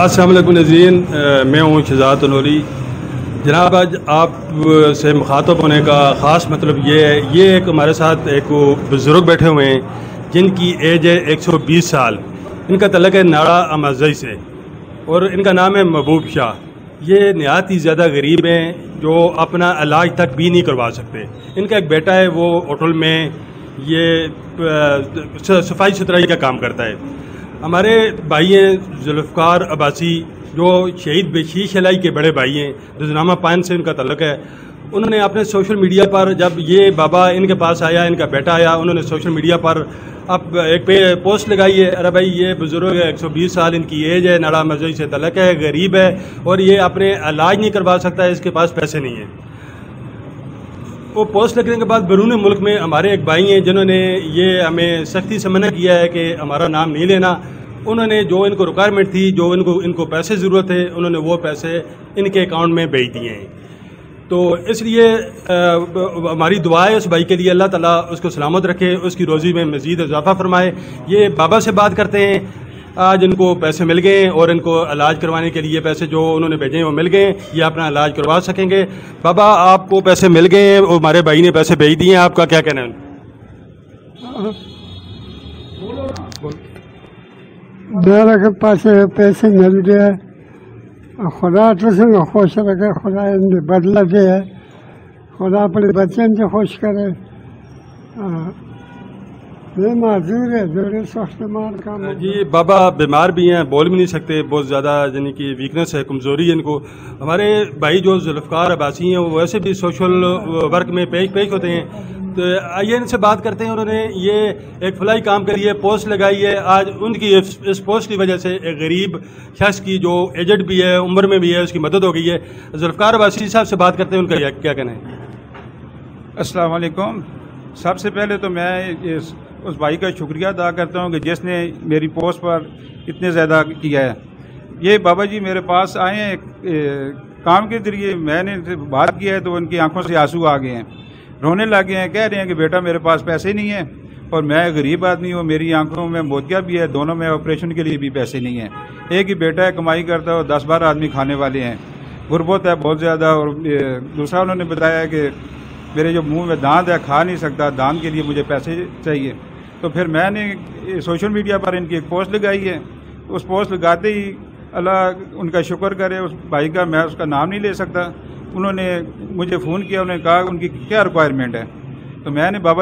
السلام علیکم ناظرین، میں ہوں شہزاد انوری۔ جناب، آج آپ سے مخاطب ہونے کا خاص مطلب یہ ہے، یہ ایک ہمارے ساتھ ایک بزرگ بیٹھے ہوئے ہیں جن کی ایج ہے 120 سال۔ ان کا تعلق ہے ناڑا امازئی سے اور ان کا نام ہے محبوب شاہ۔ یہ نہایت ہی زیادہ غریب ہیں جو اپنا علاج تک بھی نہیں کروا سکتے۔ ان کا ایک بیٹا ہے، وہ ہوٹل میں یہ صفائی ستھرائی کا کام کرتا ہے۔ ہمارے بھائی ہیں ذوالفقار عباسی، جو شہید بشیش علائی کے بڑے بھائی ہیں، رزنامہ پائن سے ان کا تعلق ہے۔ انہوں نے اپنے سوشل میڈیا پر، جب یہ بابا ان کے پاس آیا، ان کا بیٹا آیا، انہوں نے سوشل میڈیا پر اب ایک پوسٹ لگائی ہے، ارے بھائی یہ بزرگ ہے، 120 سال ان کی ایج ہے، ناڑا امازئی سے تعلق ہے، غریب ہے اور یہ اپنے علاج نہیں کروا سکتا ہے، اس کے پاس پیسے نہیں ہیں۔ وہ پوسٹ لگنے کے بعد بیرون ملک میں ہمارے ایک بھائی ہیں جنہوں نے یہ ہمیں سختی سے منع کیا ہے کہ ہمارا نام نہیں لینا۔ انہوں نے جو ان کو ریکوائرمنٹ تھی، جو ان کو پیسے ضرورت ہے، انہوں نے وہ پیسے ان کے اکاؤنٹ میں بھیج دیے ہیں۔ تو اس لیے ہماری دعا ہے اس بھائی کے لیے، اللہ تعالیٰ اس کو سلامت رکھے، اس کی روزی میں مزید اضافہ فرمائے۔ یہ بابا سے بات کرتے ہیں، آج ان کو پیسے مل گئے اور ان کو علاج کروانے کے لیے پیسے جو انہوں نے بھیجے ہیں وہ مل گئے، یہ اپنا علاج کروا سکیں گے۔ بابا، آپ کو پیسے مل گئے ہیں اور ہمارے بھائی نے پیسے بھیج دیے ہیں، آپ کا کیا کہنا ہے؟ میرے کے پاس پیسے مل گئے، خدا تو سے خوش رکھے، خدا ان میں بدلہ دے، خدا اپنے بچن سے خوش کرے۔ میں معذور ہے، میرے سخت مار کا جی بابا بیمار بھی ہیں، بول بھی نہیں سکتے، بہت زیادہ یعنی کہ ویکنس ہے، کمزوری ہے ان کو۔ ہمارے بھائی جو ذوالفقار عباسی ہیں وہ ویسے بھی سوشل ورک میں پیش ہوتے ہیں، تو آئیے ان سے بات کرتے ہیں۔ انہوں نے یہ ایک فلاحی کام کے لیے پوسٹ لگائی ہے، آج ان کی اس پوسٹ کی وجہ سے ایک غریب شخص کی جو ایجڈ بھی ہے، عمر میں بھی ہے، اس کی مدد ہو گئی ہے۔ ذوالفقار عباسی صاحب سے بات کرتے ہیں، ان کا کیا کہنا ہے؟ السلام علیکم۔ سب سے پہلے تو میں اس بھائی کا شکریہ ادا کرتا ہوں کہ جس نے میری پوسٹ پر اتنے زیادہ کیا ہے۔ یہ بابا جی میرے پاس آئے ہیں کام کے ذریعے، میں نے ان سے بات کیا ہے تو ان کی آنکھوں سے آنسو آ گئے ہیں، رونے لگے ہیں، کہہ رہے ہیں کہ بیٹا میرے پاس پیسے نہیں ہیں اور میں غریب آدمی ہوں، میری آنکھوں میں موتیا بھی ہے، دونوں میں آپریشن کے لیے بھی پیسے نہیں ہیں۔ ایک ہی بیٹا ہے، کمائی کرتا ہے اور 10-12 آدمی کھانے والے ہیں، غربت ہے بہت زیادہ۔ اور دوسرا انہوں نے بتایا کہ میرے جو منہ میں دانت ہے، کھا نہیں سکتا، دانت کے لیے مجھے پیسے چاہیے۔ تو پھر میں نے سوشل میڈیا پر ان کی ایک پوسٹ لگائی ہے، اس پوسٹ لگاتے ہی اللہ ان کا شکر کرے، اس بھائی کا میں اس کا نام نہیں لے سکتا، انہوں نے مجھے فون کیا، انہوں نے کہا ان کی کیا ریکوائرمنٹ ہے، تو میں نے بابا